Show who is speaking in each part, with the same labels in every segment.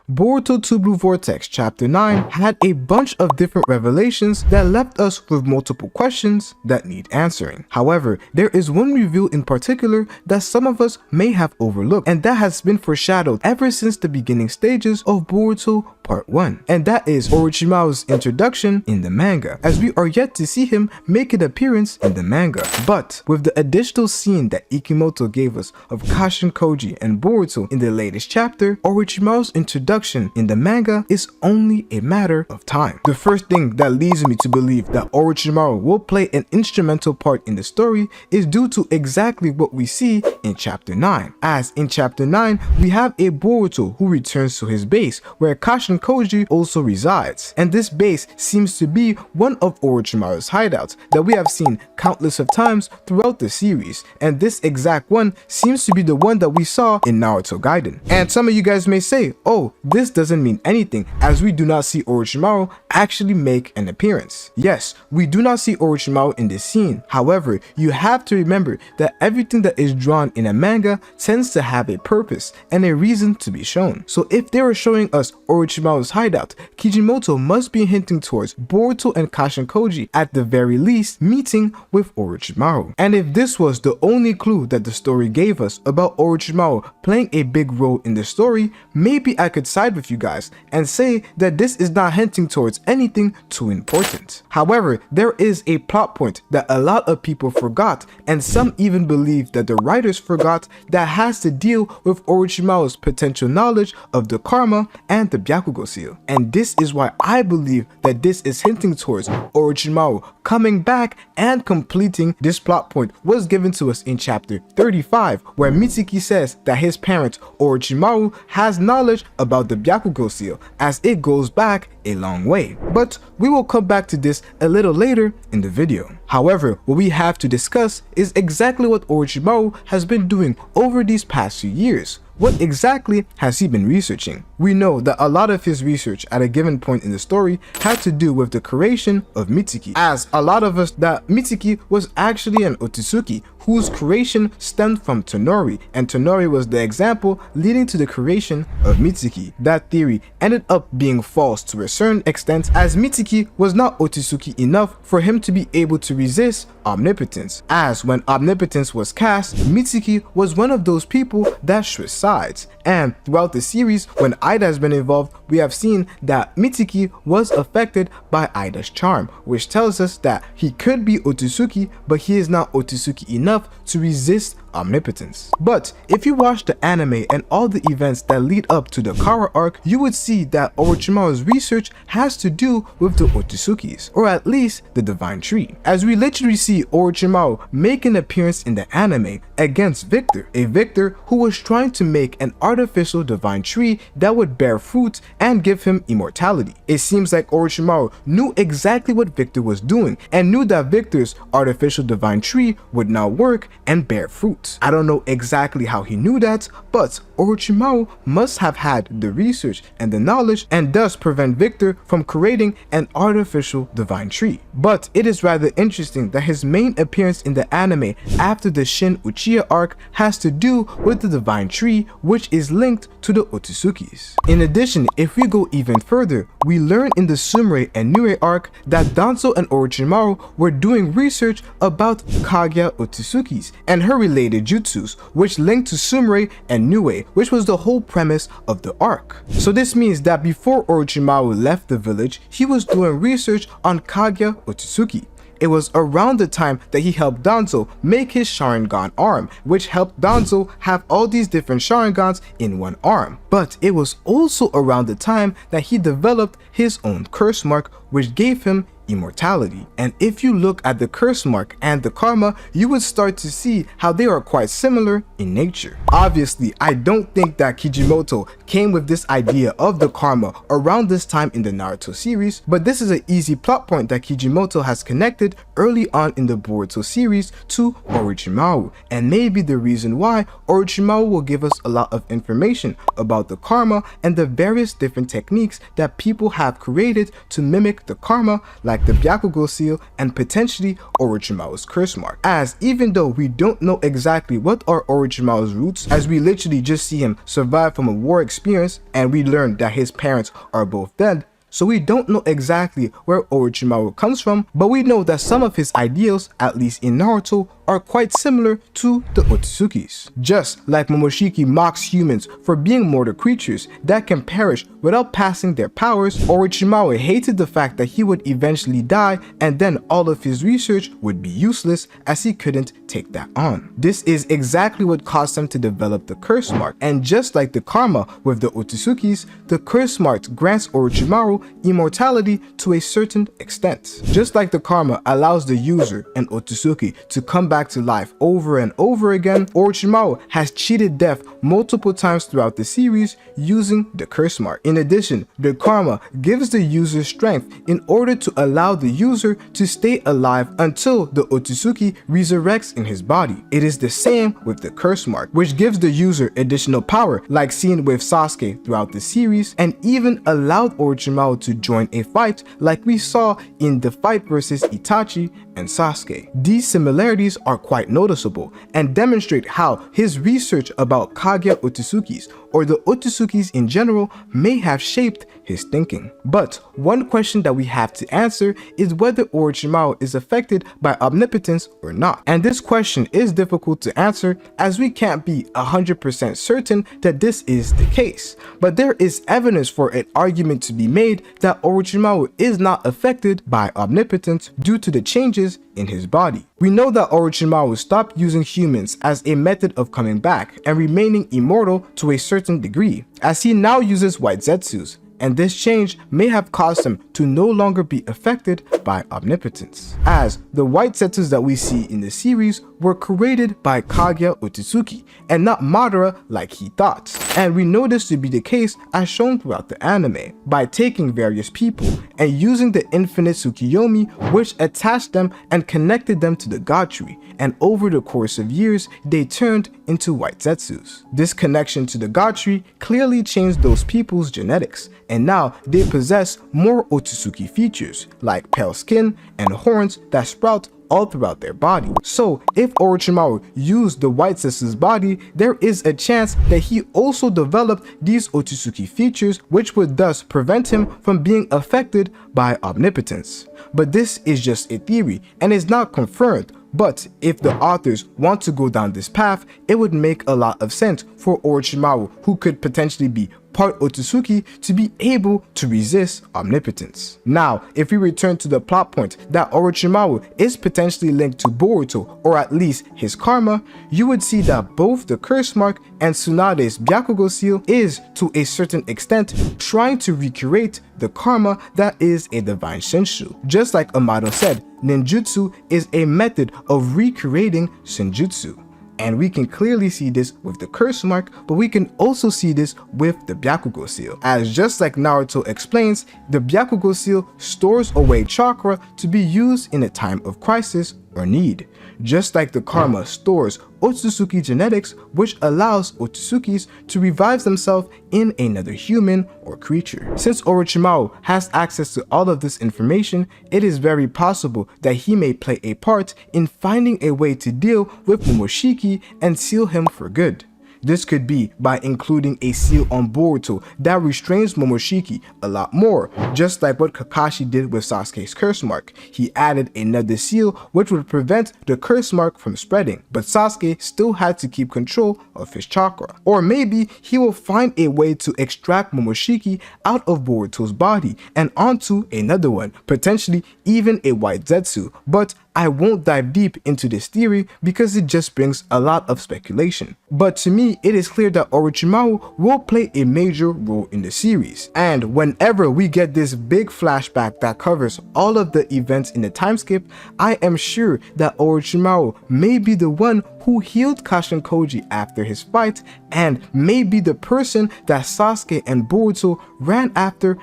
Speaker 1: Boruto 2 Blue Vortex Chapter 9 had a bunch of different revelations that left us with multiple questions that need answering. However, there is one reveal in particular that some of us may have overlooked, and that has been foreshadowed ever since the beginning stages of Boruto Part 1, and that is Orochimaru's introduction in the manga, as we are yet to see him make an appearance in the manga. But with the additional scene that Kishimoto gave us of Kashin Koji and Boruto in the latest chapter, Orochimaru's introduction in the manga is only a matter of time. The first thing that leads me to believe that Orochimaru will play an instrumental part in the story is due to exactly what we see in Chapter 9, as in Chapter 9 we have a Boruto who returns to his base where Kashin Koji also resides, and this base seems to be one of Orochimaru's hideouts that we have seen countless of times throughout the series, and this exact one seems to be the one that we saw in Naruto Gaiden. And some of you guys may say, oh, this doesn't mean anything, as we do not see Orochimaru actually make an appearance. Yes, we do not see Orochimaru in this scene. However, you have to remember that everything that is drawn in a manga tends to have a purpose and a reason to be shown. So if they were showing us Orochimaru's hideout, Kishimoto must be hinting towards Boruto and Kashin Koji at the very least meeting with Orochimaru. And if this was the only clue that the story gave us about Orochimaru playing a big role in the story, maybe I could side with you guys and say that this is not hinting towards anything too important. However, there is a plot point that a lot of people forgot, and some even believe that the writers forgot, that has to deal with Orochimaru's potential knowledge of the karma and the Byakugo seal. And this is why I believe that this is hinting towards Orochimaru coming back and completing this plot point was given to us in chapter 35, where Mitsuki says that his parent Orochimaru has knowledge about the Byakugo seal, as it goes back a long way. But we will come back to this a little later in the video. However, what we have to discuss is exactly what Orochimaru has been doing over these past few years. What exactly has he been researching? We know that a lot of his research at a given point in the story had to do with the creation of Mitsuki, as a lot of us that Mitsuki was actually an Otsutsuki whose creation stemmed from Tonori, and Tonori was the example leading to the creation of Mitsuki. That theory ended up being false to a certain extent, as Mitsuki was not Otsutsuki enough for him to be able to resist Omnipotence, as when Omnipotence was cast, Mitsuki was one of those people that switched sides. And throughout the series, when Ida has been involved, we have seen that Mitsuki was affected by Ida's charm, which tells us that he could be Otsutsuki, but he is not Otsutsuki enough to resist Omnipotence. But if you watch the anime and all the events that lead up to the Kara arc, you would see that Orochimaru's research has to do with the Otsusukis, or at least the Divine Tree, as we literally see Orochimaru make an appearance in the anime against Victor, a Victor who was trying to make an artificial Divine Tree that would bear fruit and give him immortality. It seems like Orochimaru knew exactly what Victor was doing and knew that Victor's artificial Divine Tree would not work and bear fruit. I don't know exactly how he knew that, but Orochimaru must have had the research and the knowledge, and thus prevent Victor from creating an artificial Divine Tree. But it is rather interesting that his main appearance in the anime after the Shin Uchiha arc has to do with the Divine Tree, which is linked to the Otsusukis. In addition, if we go even further, we learn in the Sumire and Nue arc that Danzo and Orochimaru were doing research about Kaguya Otsusukis and her related jutsus, which linked to Sumire and Nue, which was the whole premise of the arc. So this means that before Orochimaru left the village, he was doing research on Kaguya Otsutsuki. It was around the time that he helped Danzo make his Sharingan arm, which helped Danzo have all these different Sharingans in one arm. But it was also around the time that he developed his own curse mark, which gave him immortality. And if you look at the curse mark and the karma, you would start to see how they are quite similar in nature. Obviously, I don't think that Kishimoto came with this idea of the karma around this time in the Naruto series, but this is an easy plot point that Kishimoto has connected early on in the Boruto series to Orochimaru, and maybe the reason why Orochimaru will give us a lot of information about the karma and the various different techniques that people have created to mimic the karma, like like the Byakugo seal and potentially Orochimaru's curse mark. As even though we don't know exactly what are Orochimaru's roots, as we literally just see him survive from a war experience and we learn that his parents are both dead, so we don't know exactly where Orochimaru comes from, but we know that some of his ideals, at least in Naruto, are quite similar to the Otsutsuki's. Just like Momoshiki mocks humans for being mortal creatures that can perish without passing their powers, Orochimaru hated the fact that he would eventually die and then all of his research would be useless as he couldn't take that on. This is exactly what caused him to develop the curse mark, and just like the karma with the Otsutsuki's, the curse mark grants Orochimaru immortality to a certain extent. Just like the karma allows the user and Otsutsuki to come back to life over and over again, Orochimaru has cheated death multiple times throughout the series using the curse mark. In addition, the karma gives the user strength in order to allow the user to stay alive until the Otsutsuki resurrects in his body. It is the same with the curse mark, which gives the user additional power, like seen with Sasuke throughout the series, and even allowed Orochimaru to join a fight like we saw in the fight versus Itachi and Sasuke. These similarities are quite noticeable and demonstrate how his research about Kage Otsutsuki's, or the Otsutsuki's in general, may have shaped his thinking. But one question that we have to answer is whether Orochimaru is affected by omnipotence or not. And this question is difficult to answer as we can't be 100% certain that this is the case. But there is evidence for an argument to be made that Orochimaru is not affected by omnipotence due to the changes in his body. We know that Orochimaru stopped using humans as a method of coming back and remaining immortal to a certain degree, as he now uses white zetsus, and this change may have caused him to no longer be affected by omnipotence, as the white zetsus that we see in the series were created by Kage Otsutsuki and not Madara like he thought. And we know this to be the case as shown throughout the anime, by taking various people and using the infinite Tsukiyomi, which attached them and connected them to the God tree, and over the course of years they turned into white zetsus. This connection to the God tree clearly changed those people's genetics, and now they possess more Otsutsuki features like pale skin and horns that sprout all throughout their body. So if Orochimaru used the white zetsu's body, there is a chance that he also developed these Otsutsuki features, which would thus prevent him from being affected by omnipotence. But this is just a theory and is not confirmed. But if the authors want to go down this path, it would make a lot of sense for Orochimaru, who could potentially be part Otsutsuki, to be able to resist omnipotence. Now, if we return to the plot point that Orochimaru is potentially linked to Boruto, or at least his karma, you would see that both the curse mark and Tsunade's Byakugo seal is, to a certain extent, trying to recreate the karma that is a divine Shinshu. Just like Amado said, ninjutsu is a method of recreating Shinjutsu. And we can clearly see this with the curse mark, but we can also see this with the Byakugo seal. As just like Naruto explains, the Byakugo seal stores away chakra to be used in a time of crisis or need. Just like the karma stores Otsutsuki genetics, which allows Otsutsukis to revive themselves in another human or creature. Since Orochimaru has access to all of this information, it is very possible that he may play a part in finding a way to deal with Momoshiki and seal him for good. This could be by including a seal on Boruto that restrains Momoshiki a lot more, just like what Kakashi did with Sasuke's curse mark. He added another seal which would prevent the curse mark from spreading, but Sasuke still had to keep control of his chakra. Or maybe he will find a way to extract Momoshiki out of Boruto's body and onto another one, potentially even a white zetsu, but I won't dive deep into this theory because it just brings a lot of speculation. But to me, it is clear that Orochimaru will play a major role in the series. And whenever we get this big flashback that covers all of the events in the time skip, I am sure that Orochimaru may be the one who healed Kashin Koji after his fight, and may be the person that Sasuke and Boruto ran after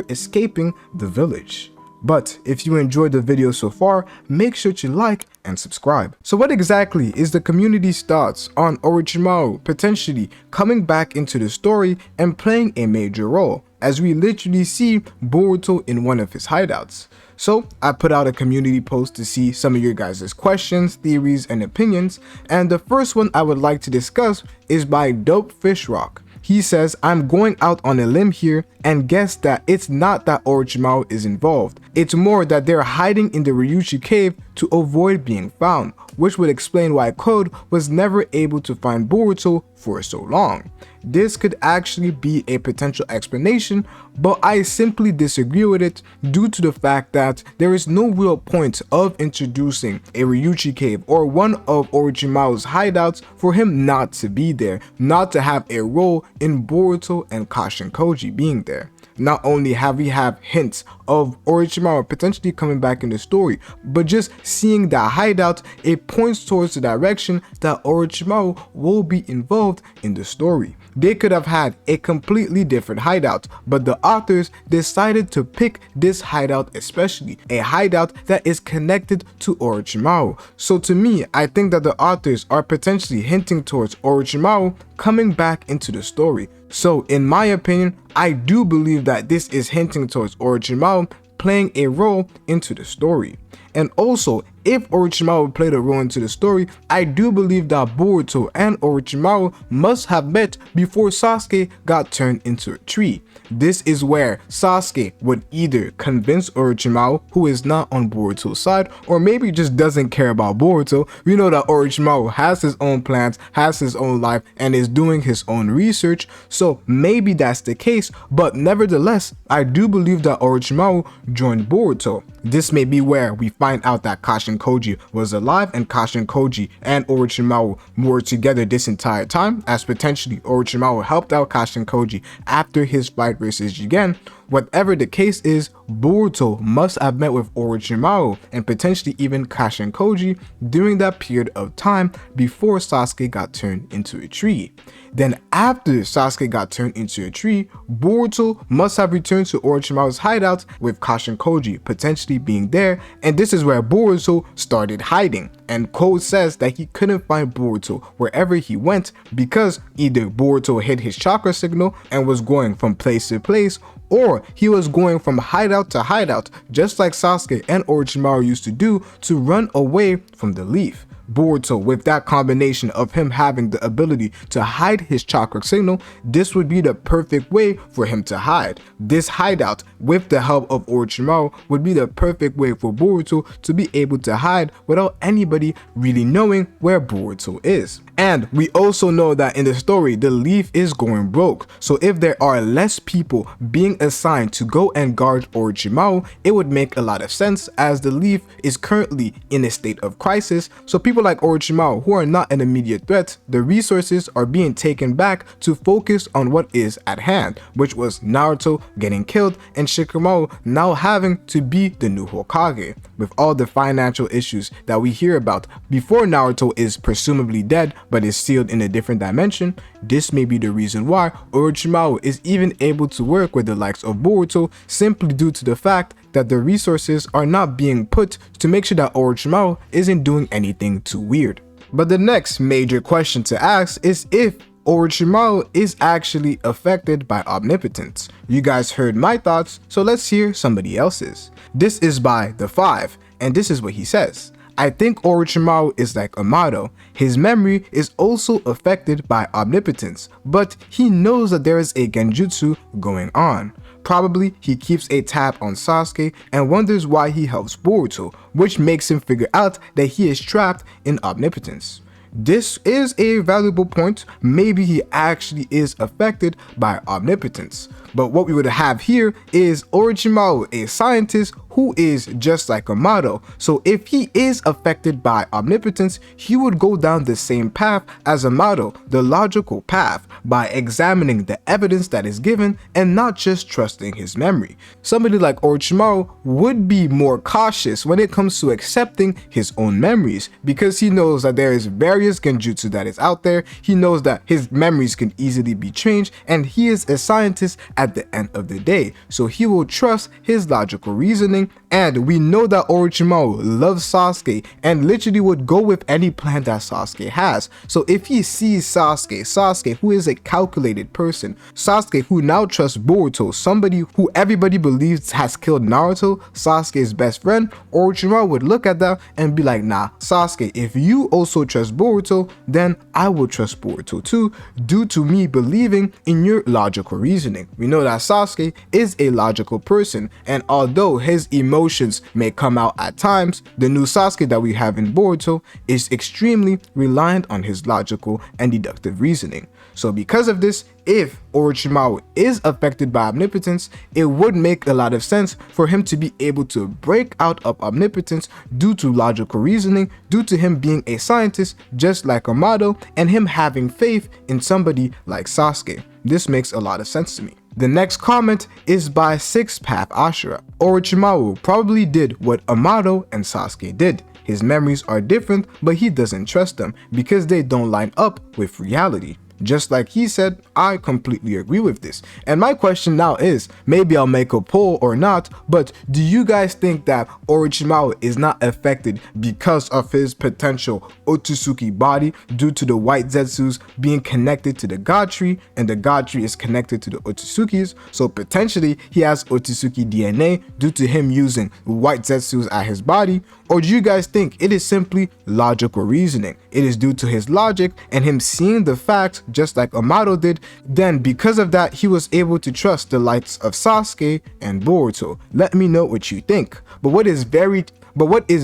Speaker 1: escaping the village. But if you enjoyed the video so far, make sure to like and subscribe. So what exactly is the community's thoughts on Orochimaru potentially coming back into the story and playing a major role, as we literally see Boruto in one of his hideouts? So I put out a community post to see some of your guys' questions, theories, and opinions, and the first one I would like to discuss is by Dope Fish Rock. He says, I'm going out on a limb here and guess that it's not that Orochimaru is involved. It's more that they're hiding in the Ryuchi cave to avoid being found, which would explain why Code was never able to find Boruto for so long. This could actually be a potential explanation, but I simply disagree with it due to the fact that there is no real point of introducing a Ryuchi cave or one of Orochimaru's hideouts for him not to be there, not to have a role in Boruto and Kashinkoji being there. Not only have we have hints of Orochimaru potentially coming back in the story, but just seeing that hideout, it points towards the direction that Orochimaru will be involved in the story. They could have had a completely different hideout, but the authors decided to pick this hideout, especially a hideout that is connected to Orochimaru. So to me, I think that the authors are potentially hinting towards Orochimaru coming back into the story. So in my opinion, I do believe that this is hinting towards Orochimaru playing a role into the story. And also, if Orochimaru played a role into the story, I do believe that Boruto and Orochimaru must have met before Sasuke got turned into a tree. This is where Sasuke would either convince Orochimaru, who is not on Boruto's side, or maybe just doesn't care about Boruto. We know that Orochimaru has his own plans, has his own life, and is doing his own research, so maybe that's the case, but nevertheless, I do believe that Orochimaru joined Boruto. This may be where we find out that Kashinkoji was alive and Kashinkoji and Orochimaru were together this entire time, as potentially Orochimaru helped out Kashinkoji after his fight versus Jigen. Whatever the case is, Boruto must have met with Orochimaru and potentially even Kashinkoji during that period of time before Sasuke got turned into a tree. Then after Sasuke got turned into a tree, Boruto must have returned to Orochimaru's hideout with Kashinkoji potentially being there, and this is where Boruto started hiding. And Code says that he couldn't find Boruto wherever he went because either Boruto hid his chakra signal and was going from place to place, or he was going from hideout to hideout, just like Sasuke and Orochimaru used to do to run away from the leaf. Boruto, with that combination of him having the ability to hide his chakra signal, this would be the perfect way for him to hide. This hideout, with the help of Orochimaru, would be the perfect way for Boruto to be able to hide without anybody really knowing where Boruto is. And we also know that in the story, the leaf is going broke. So if there are less people being assigned to go and guard Orochimaru, it would make a lot of sense as the leaf is currently in a state of crisis. So people like Orochimaru who are not an immediate threat, the resources are being taken back to focus on what is at hand, which was Naruto getting killed and Shikamaru now having to be the new Hokage. With all the financial issues that we hear about before Naruto is presumably dead, but is sealed in a different dimension, this may be the reason why Orochimaru is even able to work with the likes of Boruto, simply due to the fact that the resources are not being put to make sure that Orochimaru isn't doing anything too weird. But the next major question to ask is if Orochimaru is actually affected by omnipotence. You guys heard my thoughts, so let's hear somebody else's. This is by The Five, and this is what he says. I think Orochimaru is like Amado. His memory is also affected by omnipotence, but he knows that there is a genjutsu going on. Probably he keeps a tab on Sasuke and wonders why he helps Boruto, which makes him figure out that he is trapped in omnipotence. This is a valuable point. Maybe he actually is affected by omnipotence. But what we would have here is Orochimaru, a scientist who is just like Amado. So if he is affected by omnipotence, he would go down the same path as Amado, the logical path, by examining the evidence that is given and not just trusting his memory. Somebody like Orochimaru would be more cautious when it comes to accepting his own memories because he knows that there is various genjutsu that is out there. He knows that his memories can easily be changed, and he is a scientist at the end of the day. So he will trust his logical reasoning And we know that Orochimaru loves Sasuke and literally would go with any plan that Sasuke has. So if he sees Sasuke who is a calculated person, Sasuke who now trusts Boruto, somebody who everybody believes has killed Naruto, Sasuke's best friend, Orochimaru would look at that and be like, nah, Sasuke, if you also trust Boruto, then I will trust Boruto too, due to me believing in your logical reasoning. We know that Sasuke is a logical person, and although his emotions may come out at times, the new Sasuke that we have in Boruto is extremely reliant on his logical and deductive reasoning. So because of this, if Orochimaru is affected by omnipotence, it would make a lot of sense for him to be able to break out of omnipotence due to logical reasoning, due to him being a scientist just like Amado, and him having faith in somebody like Sasuke. This makes a lot of sense to me. The next comment is by Six Path Ashura. Orochimaru probably did what Amado and Sasuke did. His memories are different, but he doesn't trust them because they don't line up with reality. Just like he said, I completely agree with this. And my question now is, maybe I'll make a poll or not, but do you guys think that Orochimaru is not affected because of his potential Otsutsuki body due to the white Zetsus being connected to the God tree, and the God tree is connected to the Otsutsukis? So potentially he has Otsutsuki DNA due to him using white Zetsus at his body? Or do you guys think it is simply logical reasoning? It is due to his logic and him seeing the facts just like Amado did, then because of that he was able to trust the likes of Sasuke and Boruto. Let me know what you think. But what is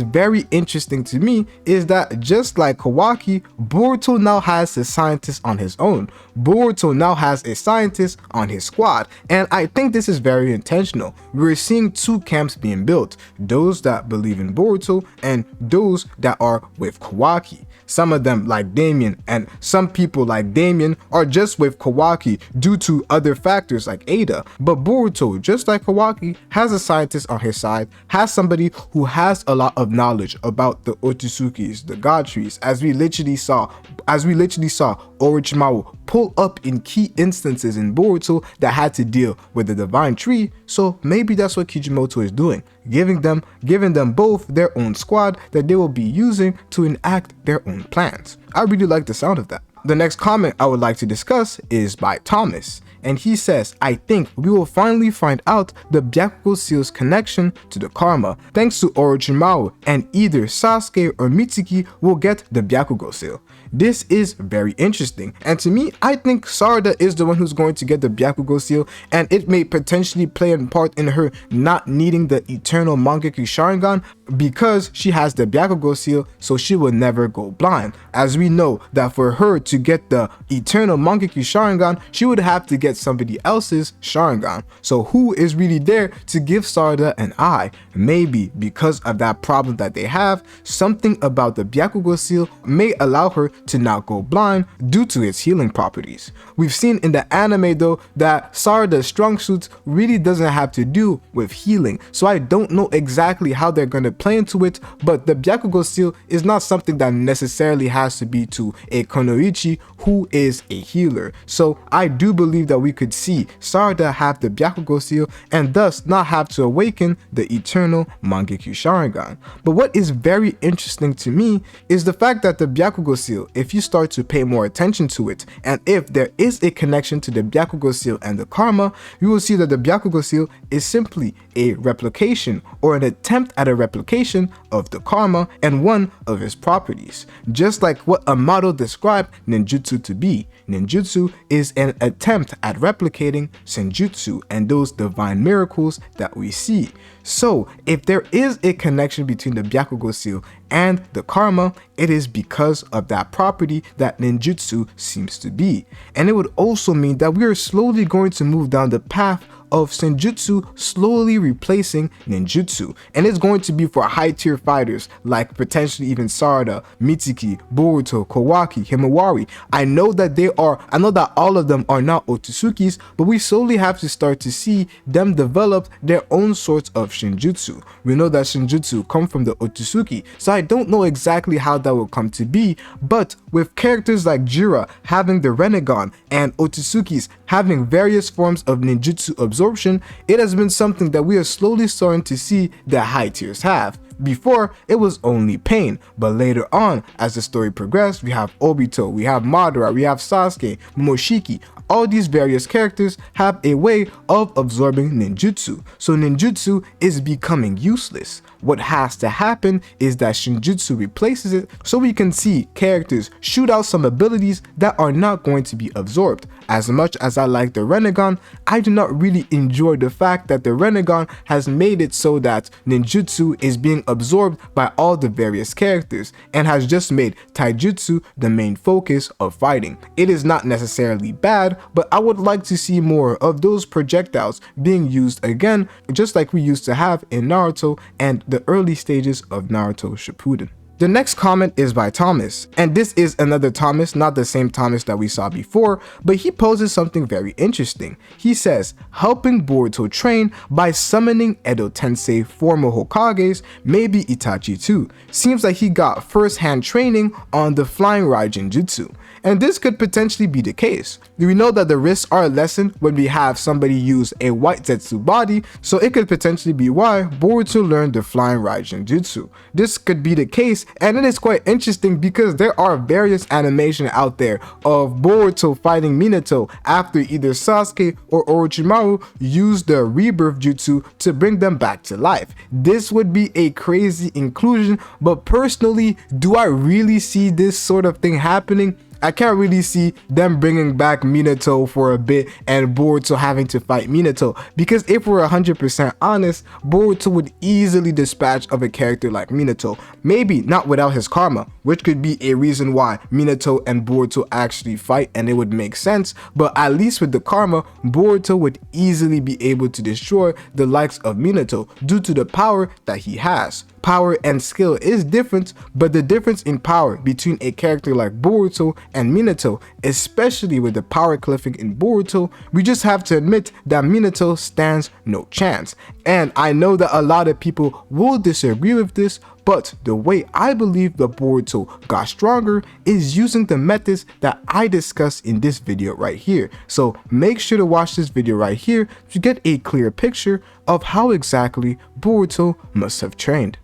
Speaker 1: very interesting to me is that just like Kawaki, Boruto now has a scientist on his own. Boruto now has a scientist on his squad, and I think this is very intentional. We're seeing two camps being built, those that believe in Boruto and those that are with Kawaki. Some of them like Damien, and some people like Damien are just with Kawaki due to other factors like Ada. But Boruto, just like Kawaki, has a scientist on his side, has somebody who has a lot of knowledge about the Otsutsukis, the God trees, as we literally saw Orochimaru pull up in key instances in Boruto that had to deal with the divine tree. So maybe that's what Kishimoto is doing, giving them both their own squad that they will be using to enact their own plans. I really like the sound of that. The next comment I would like to discuss is by Thomas, and he says, I think we will finally find out the Byakugo Seal's connection to the karma thanks to Orochimaru, and either Sasuke or Mitsuki will get the Byakugo Seal. This is very interesting, and to me, I think Sarada is the one who's going to get the Byakugo Seal, and it may potentially play a part in her not needing the eternal Mangekyo Sharingan because she has the Byakugo Seal, so she will never go blind. As we know that for her to get the eternal Mangekyo Sharingan, she would have to get somebody else's Sharingan. So who is really there to give Sarada an eye? Maybe because of that problem that they have, something about the Byakugo Seal may allow her to not go blind due to its healing properties. We've seen in the anime though that Sarada's strong suits really doesn't have to do with healing, so I don't know exactly how they're going to play into it, but the Byakugo Seal is not something that necessarily has to be to a Kunoichi who is a healer. So I do believe that we could see Sarada have the Byakugo Seal and thus not have to awaken the eternal Mangekyo Sharingan. But what is very interesting to me is the fact that the Byakugo Seal, if you start to pay more attention to it, and if there is a connection to the Byakugo Seal and the karma, you will see that the Byakugo Seal is simply a replication or an attempt at a replication of the karma and one of its properties. Just like what Amado described ninjutsu to be. Ninjutsu is an attempt at replicating Shinjutsu and those divine miracles that we see. So if there is a connection between the Byakugo Seal and the karma, it is because of that property that ninjutsu seems to be. And it would also mean that we are slowly going to move down the path of Shinjutsu slowly replacing ninjutsu, and it's going to be for high tier fighters like potentially even Sarada, Mitsuki, Boruto, Kawaki, Himawari. I know that all of them are not Otsutsukis, but we slowly have to start to see them develop their own sorts of Shinjutsu. We know that Shinjutsu come from the Otsutsuki, so I don't know exactly how that will come to be, but with characters like Jira having the Renegon and Otsutsukis having various forms of ninjutsu absorption, absorption, it has been something that we are slowly starting to see that high tiers have. Before, it was only pain, but later on, as the story progressed, we have Obito, we have Madara, we have Sasuke, Momoshiki. All these various characters have a way of absorbing ninjutsu, so ninjutsu is becoming useless. What has to happen is that Shinjutsu replaces it so we can see characters shoot out some abilities that are not going to be absorbed. As much as I like the Rinnegan, I do not really enjoy the fact that the Rinnegan has made it so that ninjutsu is being absorbed by all the various characters and has just made taijutsu the main focus of fighting. It is not necessarily bad, but I would like to see more of those projectiles being used again, just like we used to have in Naruto and the early stages of Naruto Shippuden. The next comment is by Thomas, and this is another Thomas, not the same Thomas that we saw before, but he poses something very interesting. He says, helping Boruto train by summoning Edo Tensei former Hokages, maybe Itachi too. Seems like he got first-hand training on the flying Raijin Jutsu. And this could potentially be the case. We know that the risks are lessened when we have somebody use a white Zetsu body, so it could potentially be why Boruto learned the flying Raijin Jutsu. This could be the case, and it is quite interesting because there are various animation out there of Boruto fighting Minato after either Sasuke or Orochimaru used the rebirth jutsu to bring them back to life. This would be a crazy inclusion, but personally, do I really see this sort of thing happening? I can't really see them bringing back Minato for a bit and Boruto having to fight Minato, because if we're 100% honest, Boruto would easily dispatch of a character like Minato. Maybe not without his karma, which could be a reason why Minato and Boruto actually fight and it would make sense, but at least with the karma, Boruto would easily be able to destroy the likes of Minato due to the power that he has. Power and skill is different, but the difference in power between a character like Boruto and Minato, especially with the power cliffing in Boruto, we just have to admit that Minato stands no chance. And I know that a lot of people will disagree with this, but the way I believe that Boruto got stronger is using the methods that I discussed in this video right here. So make sure to watch this video right here to get a clear picture of how exactly Boruto must have trained.